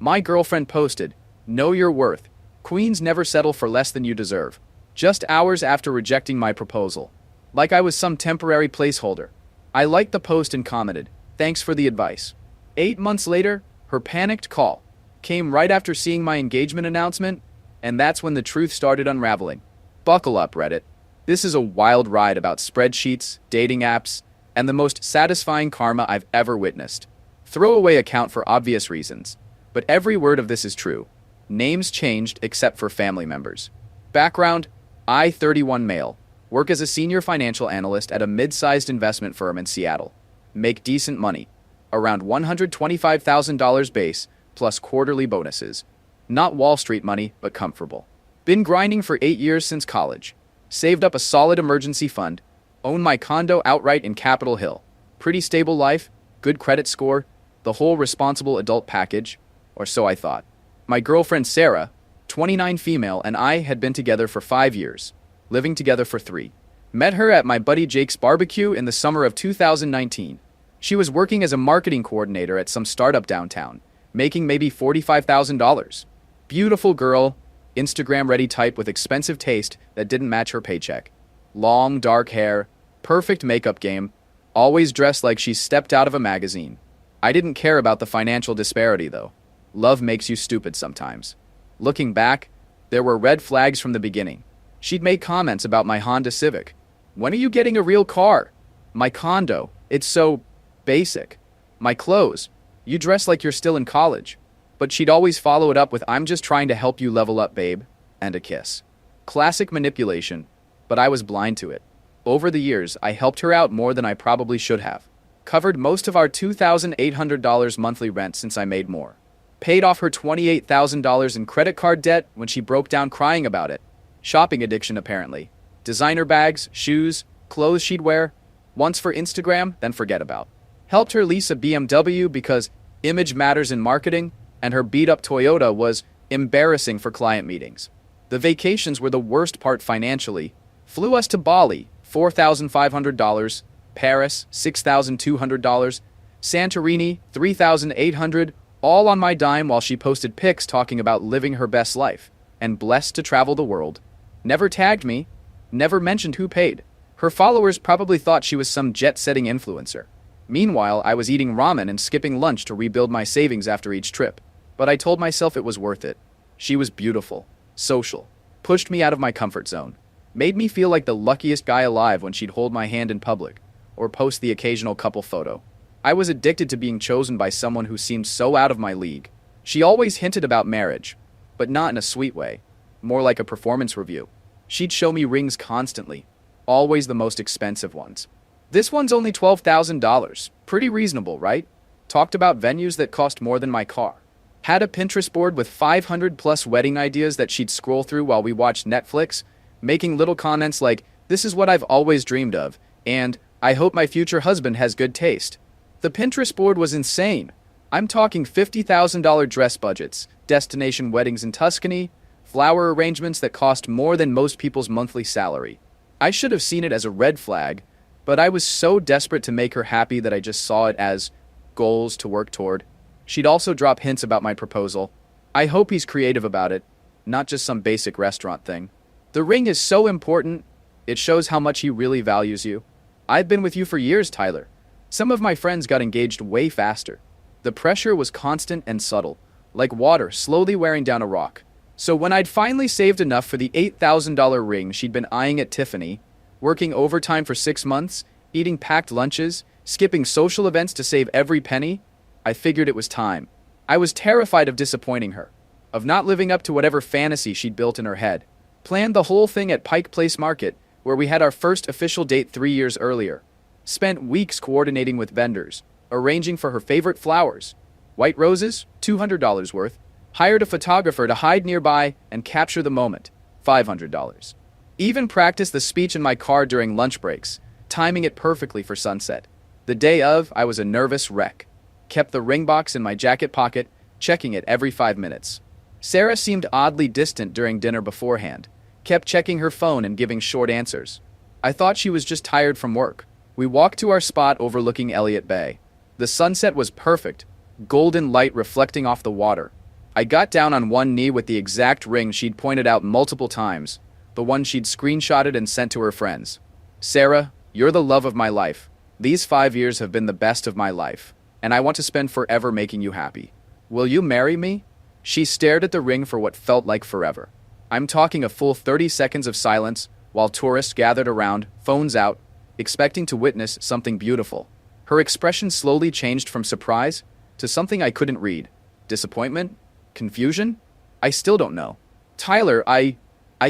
My girlfriend posted, "Know your worth. Queens never settle for less than you deserve." Just hours after rejecting my proposal. Like I was some temporary placeholder. I liked the post and commented, "Thanks for the advice." 8 months later, her panicked call came right after seeing my engagement announcement, and that's when the truth started unraveling. Buckle up, Reddit. This is a wild ride about spreadsheets, dating apps, and the most satisfying karma I've ever witnessed. Throwaway account for obvious reasons, but every word of this is true. Names changed except for family members. Background: I, 31 male, work as a senior financial analyst at a mid-sized investment firm in Seattle. Make decent money, around $125,000 base plus quarterly bonuses. Not Wall Street money, but comfortable. Been grinding for 8 years since college. Saved up a solid emergency fund. Own my condo outright in Capitol Hill. Pretty stable life, good credit score, the whole responsible adult package, or so I thought. My girlfriend Sarah, 29 female, and I had been together for 5 years, living together for 3. Met her at my buddy Jake's barbecue in the summer of 2019. She was working as a marketing coordinator at some startup downtown, making maybe $45,000. Beautiful girl, Instagram-ready type with expensive taste that didn't match her paycheck. Long, dark hair, perfect makeup game, always dressed like she stepped out of a magazine. I didn't care about the financial disparity, though. Love makes you stupid sometimes. Looking back, there were red flags from the beginning. She'd make comments about my Honda Civic. "When are you getting a real car?" My condo, "It's so basic." My clothes, "You dress like you're still in college." But she'd always follow it up with, "I'm just trying to help you level up, babe," and a kiss. Classic manipulation, but I was blind to it. Over the years, I helped her out more than I probably should have. Covered most of our $2,800 monthly rent since I made more. Paid off her $28,000 in credit card debt when she broke down crying about it. Shopping addiction, apparently. Designer bags, shoes, clothes she'd wear. Once for Instagram, then forget about. Helped her lease a BMW because image matters in marketing, and her beat-up Toyota was embarrassing for client meetings. The vacations were the worst part financially. Flew us to Bali, $4,500, Paris, $6,200, Santorini, $3,800, all on my dime while she posted pics talking about living her best life, and blessed to travel the world. Never tagged me, never mentioned who paid. Her followers probably thought she was some jet-setting influencer. Meanwhile, I was eating ramen and skipping lunch to rebuild my savings after each trip. But I told myself it was worth it. She was beautiful, social, pushed me out of my comfort zone, made me feel like the luckiest guy alive when she'd hold my hand in public, or post the occasional couple photo. I was addicted to being chosen by someone who seemed so out of my league. She always hinted about marriage, but not in a sweet way, more like a performance review. She'd show me rings constantly, always the most expensive ones. "This one's only $12,000, pretty reasonable, right?" Talked about venues that cost more than my car. Had a Pinterest board with 500 plus wedding ideas that she'd scroll through while we watched Netflix, making little comments like, "This is what I've always dreamed of," and "I hope my future husband has good taste." The Pinterest board was insane. I'm talking $50,000 dress budgets, destination weddings in Tuscany, flower arrangements that cost more than most people's monthly salary. I should have seen it as a red flag, but I was so desperate to make her happy that I just saw it as goals to work toward. She'd also drop hints about my proposal. I hope he's creative about it, not just some basic restaurant thing. "The ring is so important. It shows how much he really values you. I've been with you for years, Tyler. Some of my friends got engaged way faster." The pressure was constant and subtle, like water slowly wearing down a rock. So when I'd finally saved enough for the $8,000 ring she'd been eyeing at Tiffany, working overtime for 6 months, eating packed lunches, skipping social events to save every penny, I figured it was time. I was terrified of disappointing her, of not living up to whatever fantasy she'd built in her head. Planned the whole thing at Pike Place Market, where we had our first official date 3 years earlier. Spent weeks coordinating with vendors, arranging for her favorite flowers. White roses, $200 worth. Hired a photographer to hide nearby and capture the moment, $500. Even practiced the speech in my car during lunch breaks, timing it perfectly for sunset. The day of, I was a nervous wreck. Kept the ring box in my jacket pocket, checking it every 5 minutes. Sarah seemed oddly distant during dinner beforehand, kept checking her phone and giving short answers. I thought she was just tired from work. We walked to our spot overlooking Elliott Bay. The sunset was perfect, golden light reflecting off the water. I got down on one knee with the exact ring she'd pointed out multiple times, the one she'd screenshotted and sent to her friends. Sarah, you're the love of my life. These 5 years have been the best of my life, and I want to spend forever making you happy. Will you marry me? She stared at the ring for what felt like forever. I'm talking a full 30 seconds of silence while tourists gathered around, phones out, expecting to witness something beautiful. Her expression slowly changed from surprise to something I couldn't read. Disappointment? Confusion? I still don't know. Tyler, I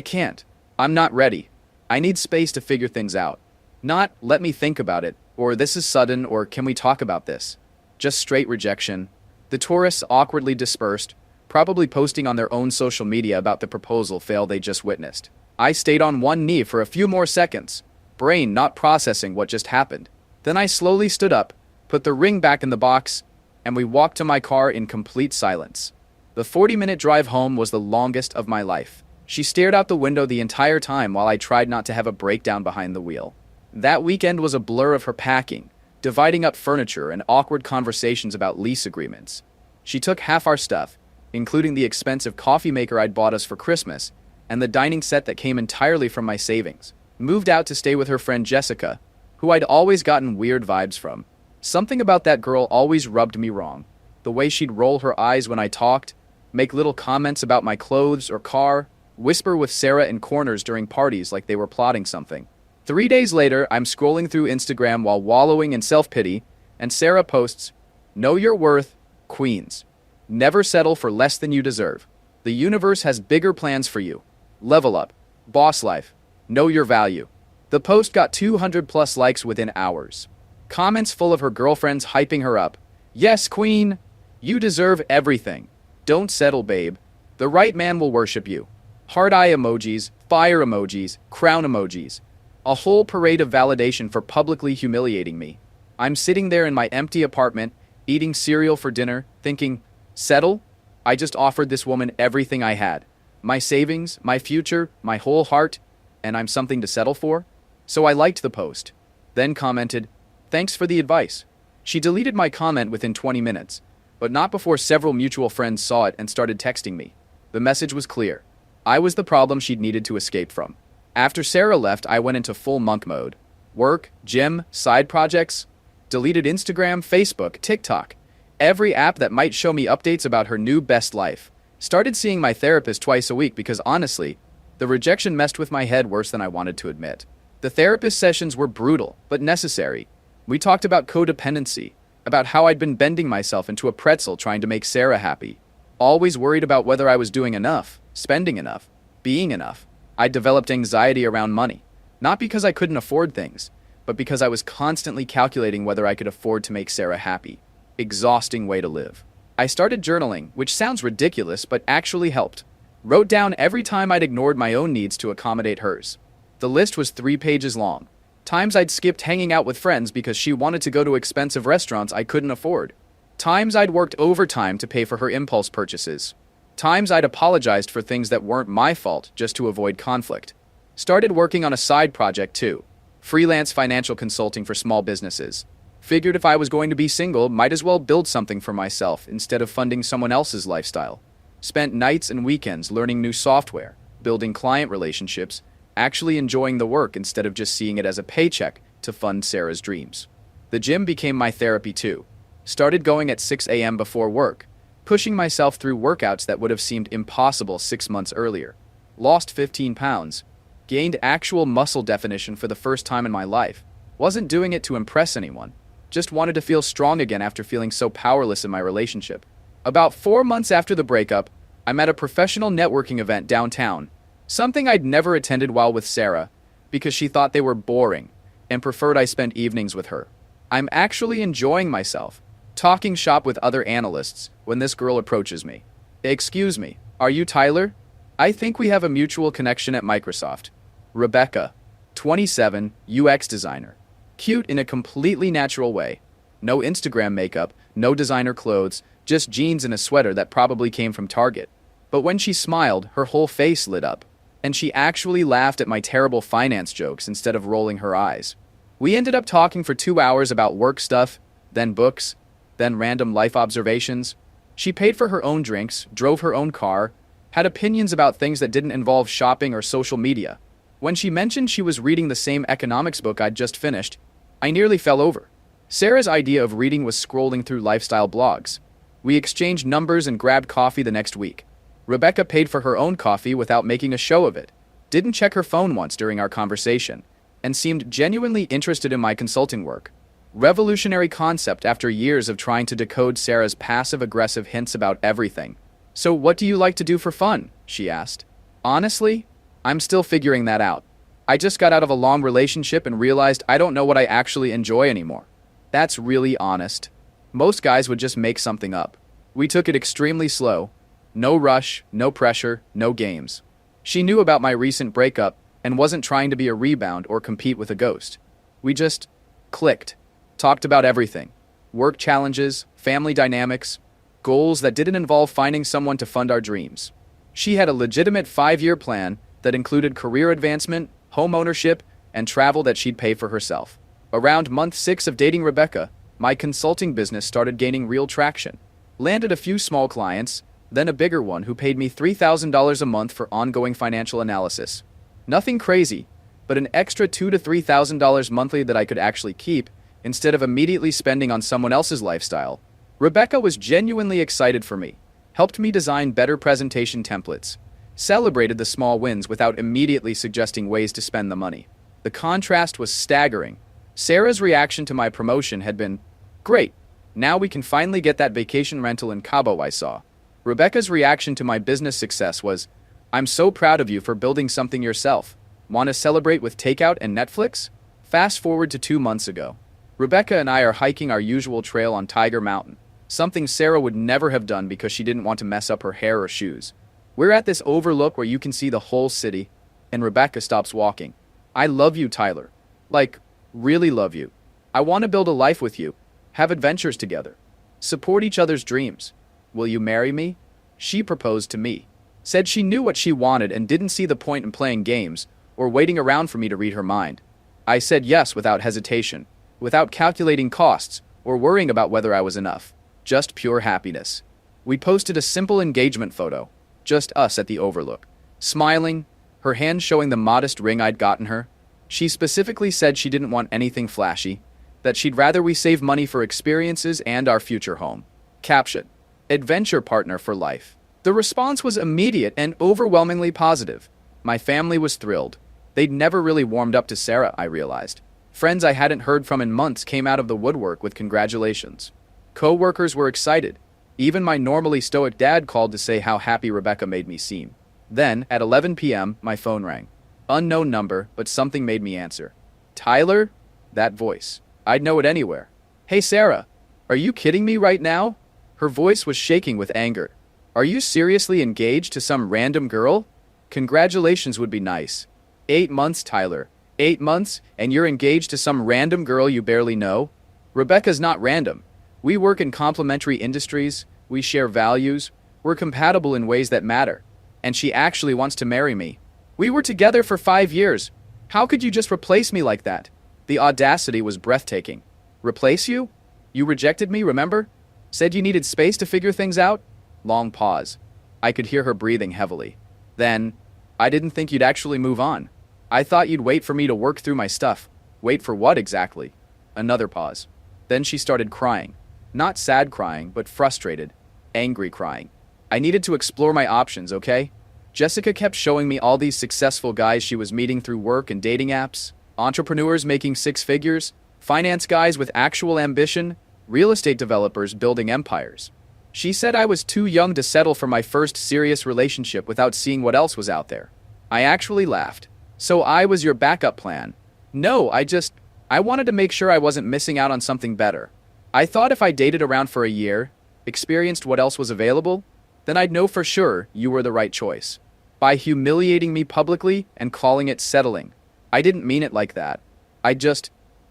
can't. I'm not ready. I need space to figure things out. Not, let me think about it, or this is sudden, or can we talk about this? Just straight rejection. The tourists awkwardly dispersed, probably posting on their own social media about the proposal fail they just witnessed. I stayed on one knee for a few more seconds, brain not processing what just happened. Then I slowly stood up, put the ring back in the box, and we walked to my car in complete silence. The 40-minute drive home was the longest of my life. She stared out the window the entire time while I tried not to have a breakdown behind the wheel. That weekend was a blur of her packing, dividing up furniture, and awkward conversations about lease agreements. She took half our stuff, including the expensive coffee maker I'd bought us for Christmas, and the dining set that came entirely from my savings, moved out to stay with her friend Jessica, who I'd always gotten weird vibes from. Something about that girl always rubbed me wrong. The way she'd roll her eyes when I talked, make little comments about my clothes or car, whisper with Sarah in corners during parties like they were plotting something. 3 days later, I'm scrolling through Instagram while wallowing in self-pity, and Sarah posts, "Know your worth, Queens. Never settle for less than you deserve. The universe has bigger plans for you. Level up. Boss life. Know your value." The post got 200 plus likes within hours. Comments full of her girlfriends hyping her up. "Yes, queen. You deserve everything. Don't settle, babe. The right man will worship you." Heart eye emojis, fire emojis, crown emojis. A whole parade of validation for publicly humiliating me. I'm sitting there in my empty apartment, eating cereal for dinner, thinking, settle? I just offered this woman everything I had. My savings, my future, my whole heart, and I'm something to settle for? So I liked the post. Then commented, "Thanks for the advice." She deleted my comment within 20 minutes, but not before several mutual friends saw it and started texting me. The message was clear. I was the problem she'd needed to escape from. After Sarah left, I went into full monk mode. Work, gym, side projects, deleted Instagram, Facebook, TikTok, every app that might show me updates about her new best life. Started seeing my therapist twice a week because honestly, the rejection messed with my head worse than I wanted to admit. The therapist sessions were brutal, but necessary. We talked about codependency, about how I'd been bending myself into a pretzel trying to make Sarah happy. Always worried about whether I was doing enough, spending enough, being enough. I developed anxiety around money, not because I couldn't afford things, but because I was constantly calculating whether I could afford to make Sarah happy. Exhausting way to live. I started journaling, which sounds ridiculous, but actually helped. Wrote down every time I'd ignored my own needs to accommodate hers. The list was 3 pages long. Times I'd skipped hanging out with friends because she wanted to go to expensive restaurants I couldn't afford. Times I'd worked overtime to pay for her impulse purchases. Times I'd apologized for things that weren't my fault just to avoid conflict. Started working on a side project too. Freelance financial consulting for small businesses. Figured if I was going to be single, might as well build something for myself instead of funding someone else's lifestyle. Spent nights and weekends learning new software, building client relationships, actually enjoying the work instead of just seeing it as a paycheck to fund Sarah's dreams. The gym became my therapy too. Started going at 6 a.m. before work, pushing myself through workouts that would have seemed impossible 6 months earlier. Lost 15 pounds. Gained actual muscle definition for the first time in my life. Wasn't doing it to impress anyone. Just wanted to feel strong again after feeling so powerless in my relationship. About 4 months after the breakup, I'm at a professional networking event downtown. Something I'd never attended while with Sarah, because she thought they were boring and preferred I spend evenings with her. I'm actually enjoying myself, talking shop with other analysts when this girl approaches me. "Excuse me, are you Tyler? I think we have a mutual connection at Microsoft." Rebecca, 27, UX designer. Cute in a completely natural way. No Instagram makeup, no designer clothes, just jeans and a sweater that probably came from Target. But when she smiled, her whole face lit up. And she actually laughed at my terrible finance jokes instead of rolling her eyes. We ended up talking for 2 hours about work stuff, then books, then random life observations. She paid for her own drinks, drove her own car, had opinions about things that didn't involve shopping or social media. When she mentioned she was reading the same economics book I'd just finished, I nearly fell over. Sarah's idea of reading was scrolling through lifestyle blogs. We exchanged numbers and grabbed coffee the next week. Rebecca paid for her own coffee without making a show of it, didn't check her phone once during our conversation, and seemed genuinely interested in my consulting work. Revolutionary concept after years of trying to decode Sarah's passive-aggressive hints about everything. "So what do you like to do for fun?" she asked. "Honestly, I'm still figuring that out. I just got out of a long relationship and realized I don't know what I actually enjoy anymore." That's really honest. Most guys would just make something up. We took it extremely slow. No rush, no pressure, no games. She knew about my recent breakup and wasn't trying to be a rebound or compete with a ghost. We just clicked, talked about everything. Work challenges, family dynamics, goals that didn't involve finding someone to fund our dreams. She had a legitimate 5-year plan that included career advancement, home ownership, and travel that she'd pay for herself. Around month 6 of dating Rebecca, my consulting business started gaining real traction. Landed a few small clients, then a bigger one who paid me $3,000 a month for ongoing financial analysis. Nothing crazy, but an extra $2,000 to $3,000 monthly that I could actually keep instead of immediately spending on someone else's lifestyle. Rebecca was genuinely excited for me, helped me design better presentation templates, celebrated the small wins without immediately suggesting ways to spend the money. The contrast was staggering. Sarah's reaction to my promotion had been, "Great, now we can finally get that vacation rental in Cabo I saw." Rebecca's reaction to my business success was, "I'm so proud of you for building something yourself. Want to celebrate with takeout and Netflix?" Fast forward to 2 months ago. Rebecca and I are hiking our usual trail on Tiger Mountain, something Sarah would never have done because she didn't want to mess up her hair or shoes. We're at this overlook where you can see the whole city, and Rebecca stops walking. "I love you, Tyler. Like, really love you. I want to build a life with you, have adventures together, support each other's dreams. Will you marry me?" She proposed to me. Said she knew what she wanted and didn't see the point in playing games or waiting around for me to read her mind. I said yes without hesitation, without calculating costs or worrying about whether I was enough. Just pure happiness. We posted a simple engagement photo, just us at the overlook, smiling, her hand showing the modest ring I'd gotten her. She specifically said she didn't want anything flashy, that she'd rather we save money for experiences and our future home. Caption: Adventure partner for life. The response was immediate and overwhelmingly positive. My family was thrilled. They'd never really warmed up to Sarah, I realized. Friends I hadn't heard from in months came out of the woodwork with congratulations. Co-workers were excited. Even my normally stoic dad called to say how happy Rebecca made me seem. Then, at 11 p.m., my phone rang. Unknown number, but something made me answer. "Tyler?" That voice. I'd know it anywhere. "Hey Sarah, are you kidding me right now?" Her voice was shaking with anger. "Are you seriously engaged to some random girl? Congratulations would be nice." 8 months, Tyler. 8 months, and you're engaged to some random girl you barely know? Rebecca's not random. We work in complementary industries, we share values, we're compatible in ways that matter. And she actually wants to marry me. We were together for 5 years. How could you just replace me like that? The audacity was breathtaking. Replace you? You rejected me, remember? Said you needed space to figure things out? Long pause. I could hear her breathing heavily. Then, I didn't think you'd actually move on. I thought you'd wait for me to work through my stuff. Wait for what exactly? Another pause. Then she started crying. Not sad crying, but frustrated, angry crying. I needed to explore my options, okay? Jessica kept showing me all these successful guys she was meeting through work and dating apps, entrepreneurs making 6 figures, finance guys with actual ambition, real estate developers building empires. She said I was too young to settle for my first serious relationship without seeing what else was out there. I actually laughed. "So I was your backup plan?" "No, I wanted to make sure I wasn't missing out on something better. I thought if I dated around for a year, experienced what else was available, then I'd know for sure you were the right choice." By humiliating me publicly and calling it settling. I didn't mean it like that.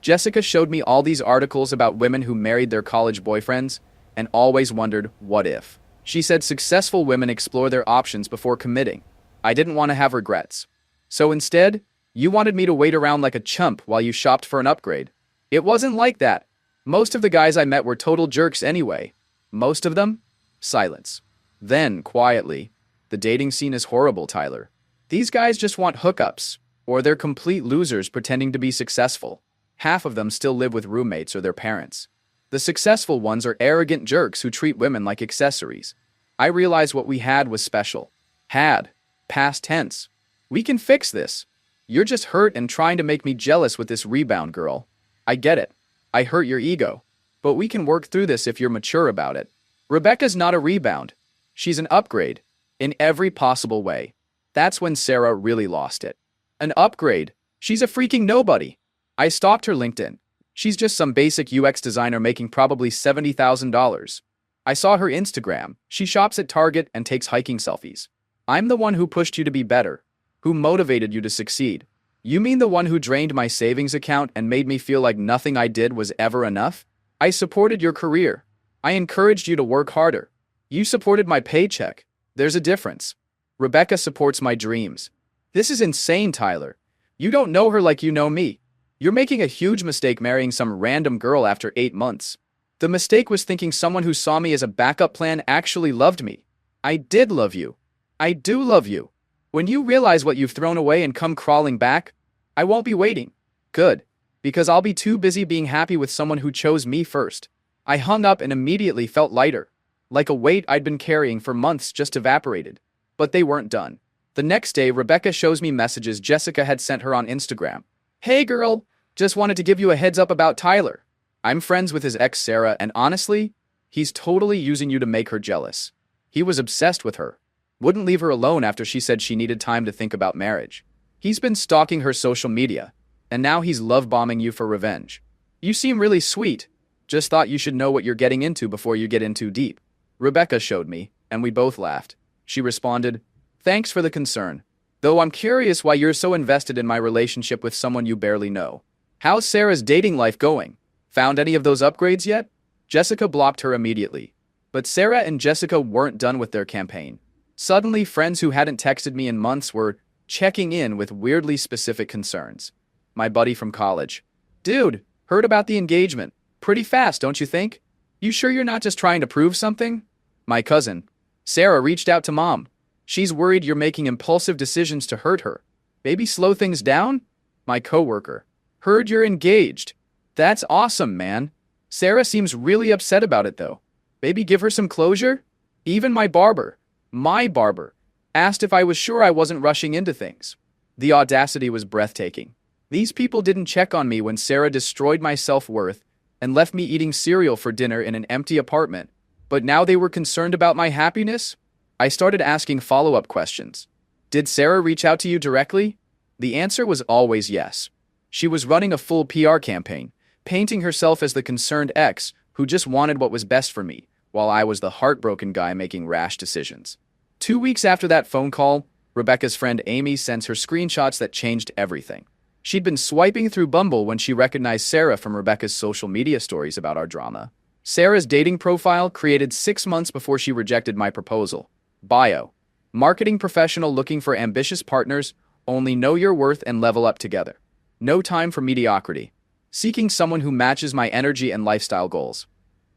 Jessica showed me all these articles about women who married their college boyfriends and always wondered, what if? She said successful women explore their options before committing. I didn't want to have regrets. So instead, you wanted me to wait around like a chump while you shopped for an upgrade. It wasn't like that. Most of the guys I met were total jerks anyway. Most of them? Silence. Then, quietly, the dating scene is horrible, Tyler. These guys just want hookups, or they're complete losers pretending to be successful. Half of them still live with roommates or their parents. The successful ones are arrogant jerks who treat women like accessories. I realized what we had was special. Had. Past tense. We can fix this. You're just hurt and trying to make me jealous with this rebound girl. I get it. I hurt your ego. But we can work through this if you're mature about it. Rebecca's not a rebound. She's an upgrade. In every possible way. That's when Sarah really lost it. An upgrade? She's a freaking nobody. I stalked her LinkedIn. She's just some basic UX designer making probably $70,000. I saw her Instagram. She shops at Target and takes hiking selfies. I'm the one who pushed you to be better. Who motivated you to succeed. You mean the one who drained my savings account and made me feel like nothing I did was ever enough? I supported your career. I encouraged you to work harder. You supported my paycheck. There's a difference. Rebecca supports my dreams. This is insane, Tyler. You don't know her like you know me. You're making a huge mistake marrying some random girl after 8 months. The mistake was thinking someone who saw me as a backup plan actually loved me. I did love you. I do love you. When you realize what you've thrown away and come crawling back, I won't be waiting. Good. Because I'll be too busy being happy with someone who chose me first. I hung up and immediately felt lighter. Like a weight I'd been carrying for months just evaporated. But they weren't done. The next day, Rebecca shows me messages Jessica had sent her on Instagram. Hey girl, just wanted to give you a heads up about Tyler. I'm friends with his ex Sarah and honestly, he's totally using you to make her jealous. He was obsessed with her. Wouldn't leave her alone after she said she needed time to think about marriage. He's been stalking her social media, and now he's love-bombing you for revenge. You seem really sweet. Just thought you should know what you're getting into before you get in too deep. Rebecca showed me, and we both laughed. She responded, thanks for the concern. Though I'm curious why you're so invested in my relationship with someone you barely know. How's Sarah's dating life going? Found any of those upgrades yet? Jessica blocked her immediately. But Sarah and Jessica weren't done with their campaign. Suddenly, friends who hadn't texted me in months were checking in with weirdly specific concerns. My buddy from college. Dude, heard about the engagement. Pretty fast, don't you think? You sure you're not just trying to prove something? My cousin. Sarah reached out to mom. She's worried you're making impulsive decisions to hurt her. Maybe slow things down? My coworker. Heard you're engaged. That's awesome, man. Sarah seems really upset about it, though. Maybe give her some closure? Even my barber, asked if I was sure I wasn't rushing into things. The audacity was breathtaking. These people didn't check on me when Sarah destroyed my self-worth and left me eating cereal for dinner in an empty apartment. But now they were concerned about my happiness? I started asking follow-up questions. Did Sarah reach out to you directly? The answer was always yes. She was running a full PR campaign, painting herself as the concerned ex who just wanted what was best for me, while I was the heartbroken guy making rash decisions. 2 weeks after that phone call, Rebecca's friend Amy sends her screenshots that changed everything. She'd been swiping through Bumble when she recognized Sarah from Rebecca's social media stories about our drama. Sarah's dating profile created 6 months before she rejected my proposal. Bio. Marketing professional looking for ambitious partners, only know your worth and level up together. No time for mediocrity. Seeking someone who matches my energy and lifestyle goals.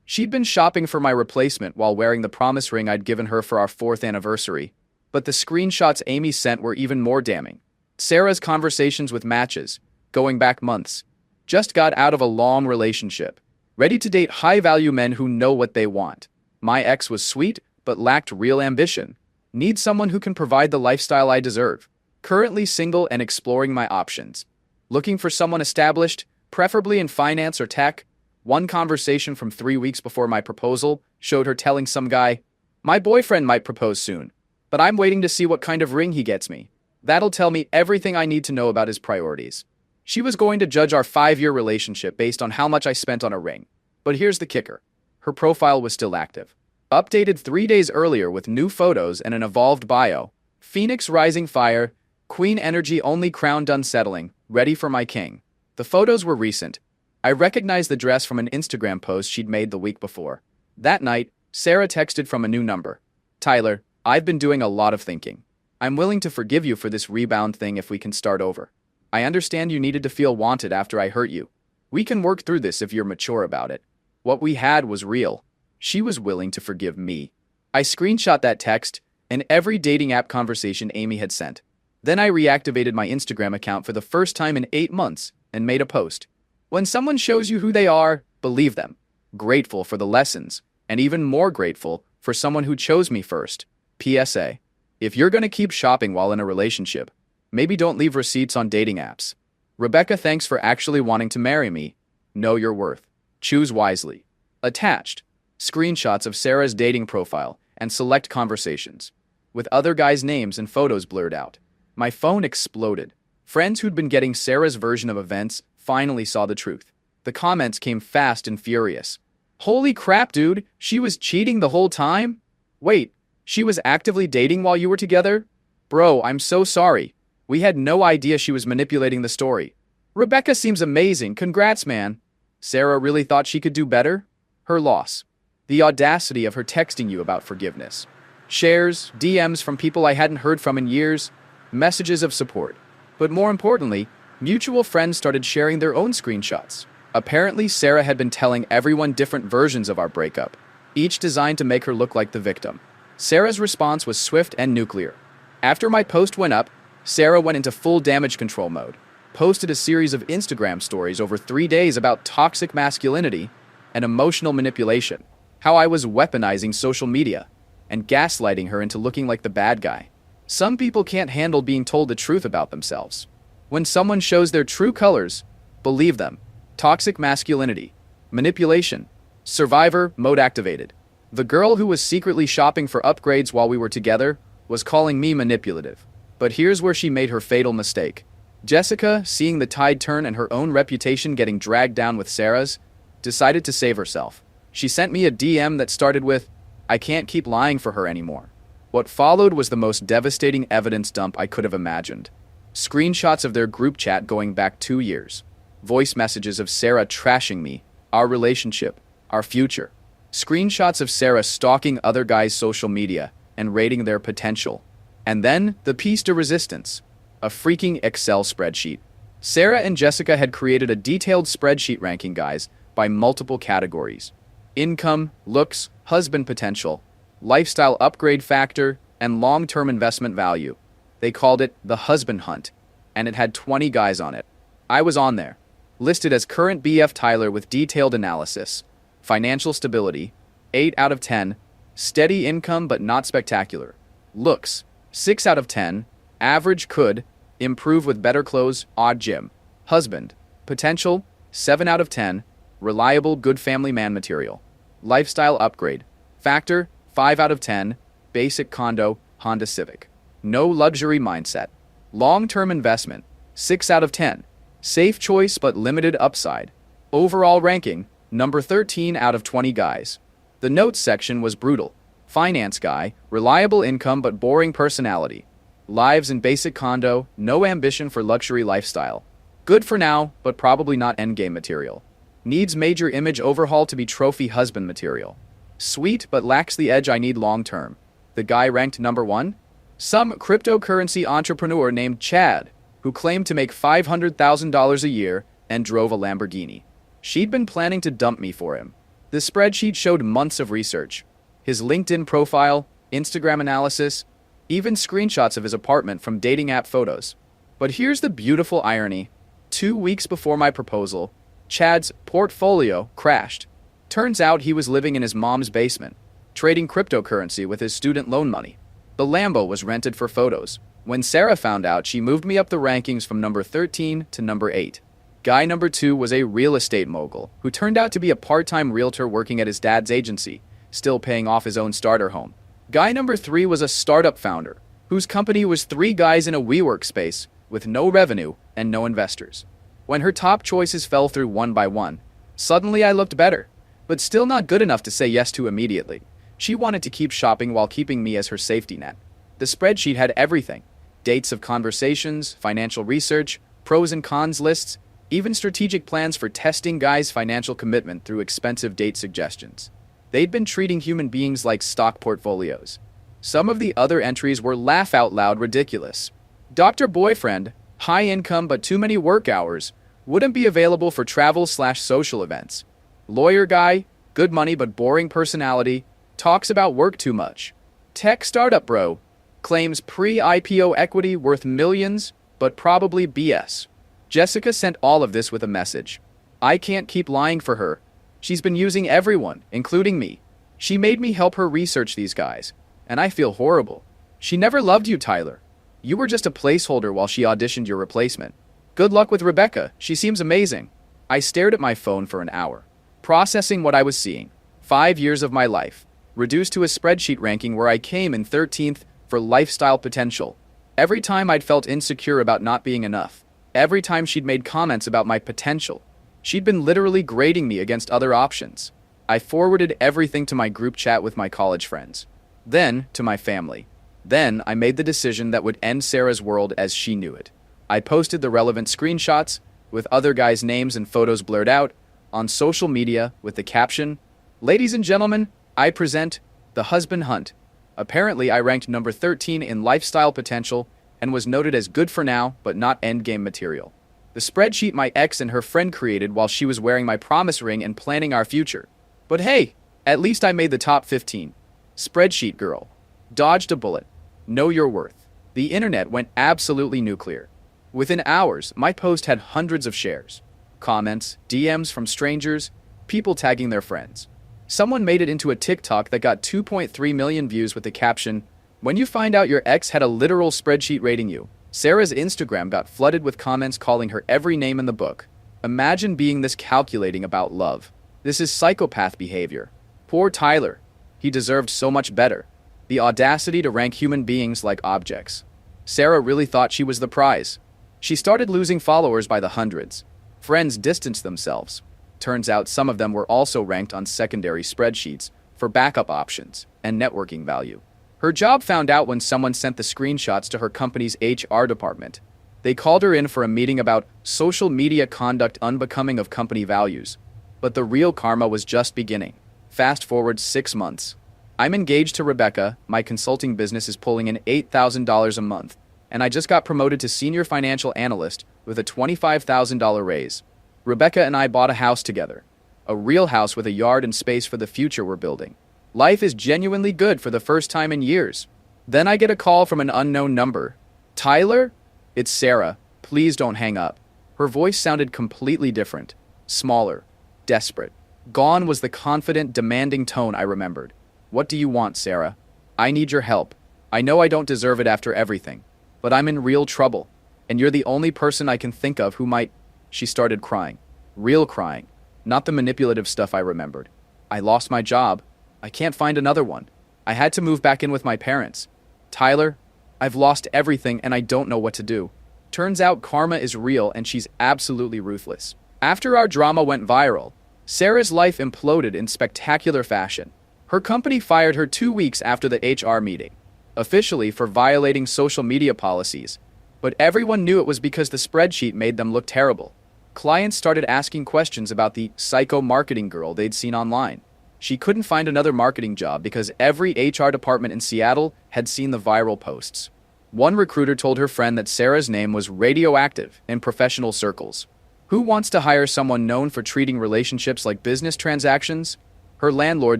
She'd been shopping for my replacement while wearing the promise ring I'd given her for our 4th anniversary, but the screenshots Amy sent were even more damning. Sarah's conversations with matches, going back months, just got out of a long relationship, ready to date high-value men who know what they want. My ex was sweet, but lacked real ambition. Need someone who can provide the lifestyle I deserve. Currently single and exploring my options. Looking for someone established, preferably in finance or tech. One conversation from 3 weeks before my proposal showed her telling some guy, my boyfriend might propose soon, but I'm waiting to see what kind of ring he gets me. That'll tell me everything I need to know about his priorities. She was going to judge our 5-year relationship based on how much I spent on a ring. But here's the kicker. Her profile was still active. Updated 3 days earlier with new photos and an evolved bio. Phoenix rising fire, queen energy only crowned unsettling, ready for my king. The photos were recent. I recognized the dress from an Instagram post she'd made the week before. That night, Sarah texted from a new number. Tyler, I've been doing a lot of thinking. I'm willing to forgive you for this rebound thing if we can start over. I understand you needed to feel wanted after I hurt you. We can work through this if you're mature about it. What we had was real. She was willing to forgive me. I screenshot that text and every dating app conversation Amy had sent. Then I reactivated my Instagram account for the first time in 8 months and made a post. When someone shows you who they are, believe them. Grateful for the lessons, and even more grateful for someone who chose me first. PSA. If you're going to keep shopping while in a relationship, maybe don't leave receipts on dating apps. Rebecca, thanks for actually wanting to marry me. Know your worth. Choose wisely. Attached. Screenshots of Sarah's dating profile and select conversations, with other guys' names and photos blurred out. My phone exploded. Friends who'd been getting Sarah's version of events finally saw the truth. The comments came fast and furious. Holy crap, dude, she was cheating the whole time? Wait, she was actively dating while you were together? Bro, I'm so sorry. We had no idea she was manipulating the story. Rebecca seems amazing, congrats, man. Sarah really thought she could do better? Her loss. The audacity of her texting you about forgiveness. Shares, DMs from people I hadn't heard from in years, messages of support. But more importantly, mutual friends started sharing their own screenshots. Apparently, Sarah had been telling everyone different versions of our breakup, each designed to make her look like the victim. Sarah's response was swift and nuclear. After my post went up, Sarah went into full damage control mode, posted a series of Instagram stories over 3 days about toxic masculinity and emotional manipulation, how I was weaponizing social media and gaslighting her into looking like the bad guy. Some people can't handle being told the truth about themselves. When someone shows their true colors, believe them. Toxic masculinity, manipulation, survivor mode activated. The girl who was secretly shopping for upgrades while we were together was calling me manipulative. But here's where she made her fatal mistake. Jessica, seeing the tide turn and her own reputation getting dragged down with Sarah's, decided to save herself. She sent me a DM that started with, "I can't keep lying for her anymore." What followed was the most devastating evidence dump I could have imagined. Screenshots of their group chat going back 2 years. Voice messages of Sarah trashing me, our relationship, our future. Screenshots of Sarah stalking other guys' social media and rating their potential. And then, the piece de resistance. A freaking Excel spreadsheet. Sarah and Jessica had created a detailed spreadsheet ranking guys by multiple categories. Income, looks, husband potential, lifestyle upgrade factor, and long-term investment value. They called it the husband hunt, and it had 20 guys on it. I was on there, listed as current BF Tyler with detailed analysis. Financial stability, 8 out of 10. Steady income but not spectacular. Looks, 6 out of 10. Average could, improve with better clothes, odd gym. Husband, potential, 7 out of 10. Reliable good family man material. Lifestyle upgrade, factor, 5 out of 10. Basic condo, Honda Civic. No luxury mindset. Long-term investment, 6 out of 10. Safe choice but limited upside. Overall ranking, number 13 out of 20 guys. The notes section was brutal. Finance guy, reliable income but boring personality. Lives in basic condo, no ambition for luxury lifestyle. Good for now, but probably not endgame material. Needs major image overhaul to be trophy husband material. Sweet but lacks the edge I need long term. The guy ranked number 1? Some cryptocurrency entrepreneur named Chad, who claimed to make $500,000 a year and drove a Lamborghini. She'd been planning to dump me for him. The spreadsheet showed months of research. His LinkedIn profile, Instagram analysis, even screenshots of his apartment from dating app photos. But here's the beautiful irony. 2 weeks before my proposal, Chad's portfolio crashed. Turns out he was living in his mom's basement, trading cryptocurrency with his student loan money. The Lambo was rented for photos. When Sarah found out, she moved me up the rankings from number 13 to number 8. Guy number 2 was a real estate mogul who turned out to be a part-time realtor working at his dad's agency, still paying off his own starter home. Guy number 3 was a startup founder whose company was 3 guys in a WeWork space with no revenue and no investors. When her top choices fell through one by one, suddenly I looked better, but still not good enough to say yes to immediately. She wanted to keep shopping while keeping me as her safety net. The spreadsheet had everything: dates of conversations, financial research, pros and cons lists, even strategic plans for testing guys' financial commitment through expensive date suggestions. They'd been treating human beings like stock portfolios. Some of the other entries were laugh-out-loud ridiculous. Dr. Boyfriend, high income but too many work hours, wouldn't be available for travel/social events. Lawyer guy, good money but boring personality, Talks about work too much. Tech startup bro. Claims pre-IPO equity worth millions, but probably BS. Jessica sent all of this with a message. I can't keep lying for her. She's been using everyone, including me. She made me help her research these guys, and I feel horrible. She never loved you, Tyler. You were just a placeholder while she auditioned your replacement. Good luck with Rebecca. She seems amazing. I stared at my phone for an hour, processing what I was seeing. 5 years of my life, reduced to a spreadsheet ranking where I came in 13th for lifestyle potential. Every time I'd felt insecure about not being enough, every time she'd made comments about my potential, she'd been literally grading me against other options. I forwarded everything to my group chat with my college friends, then to my family. Then I made the decision that would end Sarah's world as she knew it. I posted the relevant screenshots, with other guys' names and photos blurred out, on social media with the caption, "Ladies and gentlemen, I present the husband hunt." Apparently, I ranked number 13 in lifestyle potential and was noted as good for now, but not endgame material. The spreadsheet my ex and her friend created while she was wearing my promise ring and planning our future. But hey, at least I made the top 15. Spreadsheet girl. Dodged a bullet. Know your worth. The internet went absolutely nuclear. Within hours, my post had hundreds of shares, comments, DMs from strangers, people tagging their friends. Someone made it into a TikTok that got 2.3 million views with the caption, "When you find out your ex had a literal spreadsheet rating you." Sarah's Instagram got flooded with comments calling her every name in the book. Imagine being this calculating about love. This is psychopath behavior. Poor Tyler. He deserved so much better. The audacity to rank human beings like objects. Sarah really thought she was the prize. She started losing followers by the hundreds. Friends distanced themselves. Turns out some of them were also ranked on secondary spreadsheets for backup options and networking value. Her job found out when someone sent the screenshots to her company's HR department. They called her in for a meeting about social media conduct unbecoming of company values. But the real karma was just beginning. Fast forward 6 months. I'm engaged to Rebecca, my consulting business is pulling in $8,000 a month, and I just got promoted to senior financial analyst with a $25,000 raise. Rebecca and I bought a house together. A real house with a yard and space for the future we're building. Life is genuinely good for the first time in years. Then I get a call from an unknown number. "Tyler?" "It's Sarah. Please don't hang up." Her voice sounded completely different. Smaller. Desperate. Gone was the confident, demanding tone I remembered. "What do you want, Sarah?" "I need your help. I know I don't deserve it after everything, but I'm in real trouble, and you're the only person I can think of who might..." She started crying. Real crying. Not the manipulative stuff I remembered. "I lost my job. I can't find another one. I had to move back in with my parents. Tyler, I've lost everything and I don't know what to do." Turns out karma is real and she's absolutely ruthless. After our drama went viral, Sarah's life imploded in spectacular fashion. Her company fired her 2 weeks after the HR meeting, officially for violating social media policies. But everyone knew it was because the spreadsheet made them look terrible. Clients started asking questions about the psycho marketing girl they'd seen online. She couldn't find another marketing job because every HR department in Seattle had seen the viral posts. One recruiter told her friend that Sarah's name was radioactive in professional circles. Who wants to hire someone known for treating relationships like business transactions? Her landlord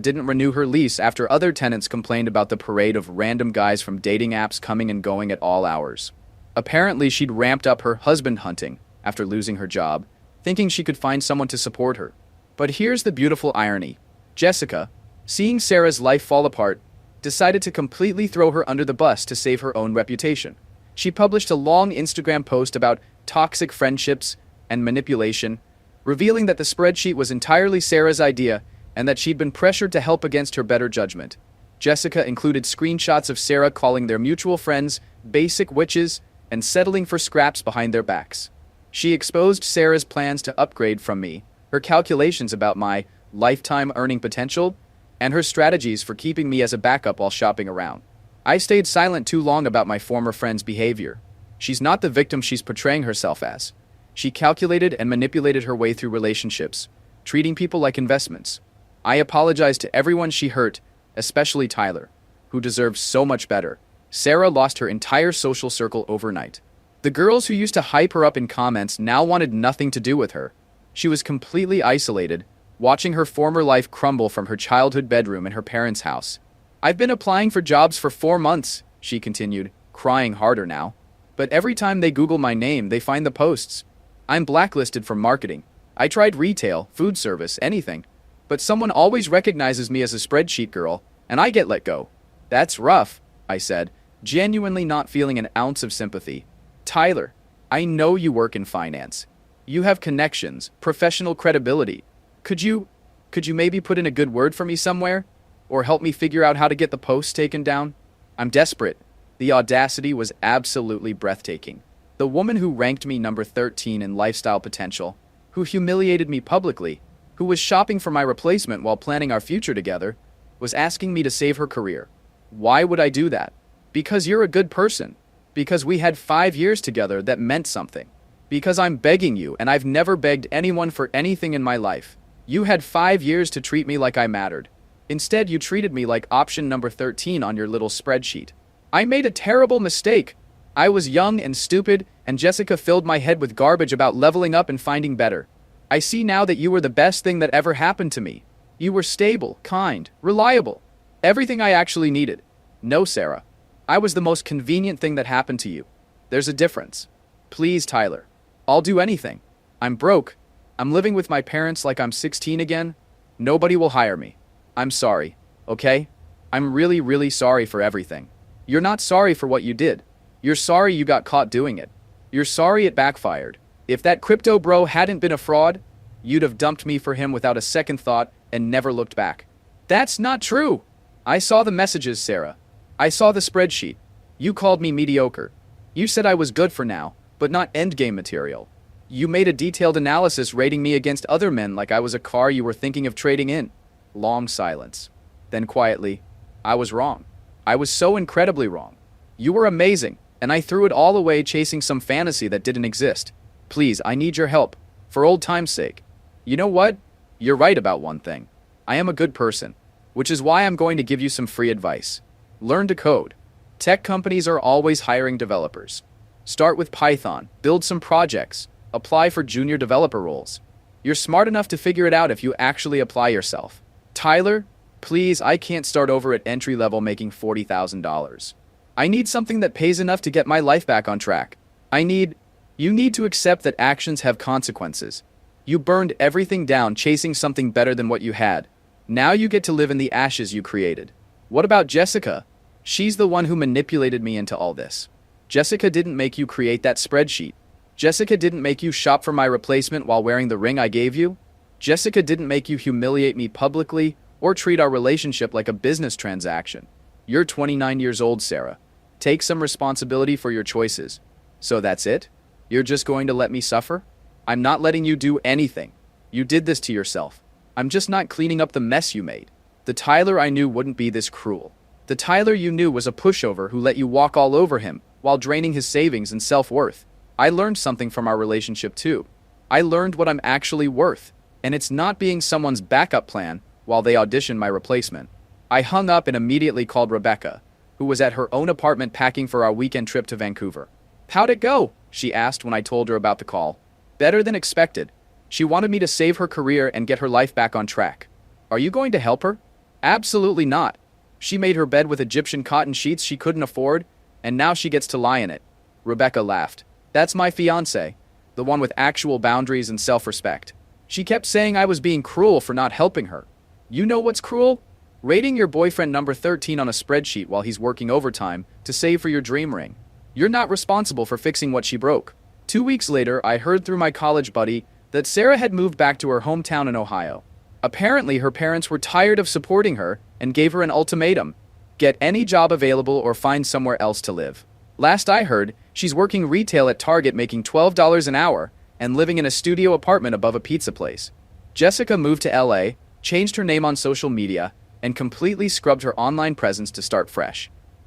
didn't renew her lease after other tenants complained about the parade of random guys from dating apps coming and going at all hours. Apparently, she'd ramped up her husband hunting after losing her job, thinking she could find someone to support her. But here's the beautiful irony. Jessica, seeing Sarah's life fall apart, decided to completely throw her under the bus to save her own reputation. She published a long Instagram post about toxic friendships and manipulation, revealing that the spreadsheet was entirely Sarah's idea and that she'd been pressured to help against her better judgment. Jessica included screenshots of Sarah calling their mutual friends basic witches and settling for scraps behind their backs. She exposed Sarah's plans to upgrade from me, her calculations about my lifetime earning potential, and her strategies for keeping me as a backup while shopping around. I stayed silent too long about my former friend's behavior. She's not the victim she's portraying herself as. She calculated and manipulated her way through relationships, treating people like investments. I apologize to everyone she hurt, especially Tyler, who deserves so much better. Sarah lost her entire social circle overnight. The girls who used to hype her up in comments now wanted nothing to do with her. She was completely isolated, watching her former life crumble from her childhood bedroom in her parents' house. I've been applying for jobs for 4 months, she continued, crying harder now. But every time they Google my name, they find the posts. I'm blacklisted from marketing. I tried retail, food service, anything. But someone always recognizes me as a spreadsheet girl, and I get let go. That's rough, I said, genuinely not feeling an ounce of sympathy. Tyler, I know you work in finance. You have connections, professional credibility. Could you maybe put in a good word for me somewhere? Or help me figure out how to get the posts taken down? I'm desperate. The audacity was absolutely breathtaking. The woman who ranked me number 13 in lifestyle potential, who humiliated me publicly, who was shopping for my replacement while planning our future together, was asking me to save her career. Why would I do that? Because you're a good person. Because we had 5 years together that meant something. Because I'm begging you, and I've never begged anyone for anything in my life. You had 5 years to treat me like I mattered. Instead, you treated me like option number 13 on your little spreadsheet. I made a terrible mistake. I was young and stupid, and Jessica filled my head with garbage about leveling up and finding better. I see now that you were the best thing that ever happened to me. You were stable, kind, reliable. Everything I actually needed. No, Sarah. I was the most convenient thing that happened to you. There's a difference. Please, Tyler. I'll do anything. I'm broke. I'm living with my parents like I'm 16 again. Nobody will hire me. I'm sorry, okay? I'm really, really sorry for everything. You're not sorry for what you did. You're sorry you got caught doing it. You're sorry it backfired. If that crypto bro hadn't been a fraud, you'd have dumped me for him without a second thought and never looked back. That's not true. I saw the messages, Sarah. I saw the spreadsheet. You called me mediocre. You said I was good for now, but not endgame material. You made a detailed analysis rating me against other men like I was a car you were thinking of trading in. Long silence. Then quietly, I was wrong. I was so incredibly wrong. You were amazing, and I threw it all away chasing some fantasy that didn't exist. Please, I need your help. For old time's sake. You know what? You're right about one thing. I am a good person, which is why I'm going to give you some free advice. Learn to code. Tech companies are always hiring developers. Start with Python, build some projects, apply for junior developer roles. You're smart enough to figure it out if you actually apply yourself. Tyler, please, I can't start over at entry level making $40,000. I need something that pays enough to get my life back on track. You need to accept that actions have consequences. You burned everything down chasing something better than what you had. Now you get to live in the ashes you created. What about Jessica? She's the one who manipulated me into all this. Jessica didn't make you create that spreadsheet. Jessica didn't make you shop for my replacement while wearing the ring I gave you. Jessica didn't make you humiliate me publicly or treat our relationship like a business transaction. You're 29 years old, Sarah. Take some responsibility for your choices. So that's it? You're just going to let me suffer? I'm not letting you do anything. You did this to yourself. I'm just not cleaning up the mess you made. The Tyler I knew wouldn't be this cruel. The Tyler you knew was a pushover who let you walk all over him while draining his savings and self-worth. I learned something from our relationship too. I learned what I'm actually worth, and it's not being someone's backup plan while they audition my replacement. I hung up and immediately called Rebecca, who was at her own apartment packing for our weekend trip to Vancouver. How'd it go? She asked when I told her about the call. Better than expected. She wanted me to save her career and get her life back on track. Are you going to help her? Absolutely not. She made her bed with Egyptian cotton sheets she couldn't afford, and now she gets to lie in it. Rebecca laughed. That's my fiancé, the one with actual boundaries and self-respect. She kept saying I was being cruel for not helping her. You know what's cruel? Rating your boyfriend number 13 on a spreadsheet while he's working overtime to save for your dream ring. You're not responsible for fixing what she broke. 2 weeks later, I heard through my college buddy that Sarah had moved back to her hometown in Ohio. Apparently, her parents were tired of supporting her and gave her an ultimatum. Get any job available or find somewhere else to live. Last I heard, she's working retail at Target making $12 an hour and living in a studio apartment above a pizza place. Jessica moved to LA, changed her name on social media, and completely scrubbed her online presence to start fresh.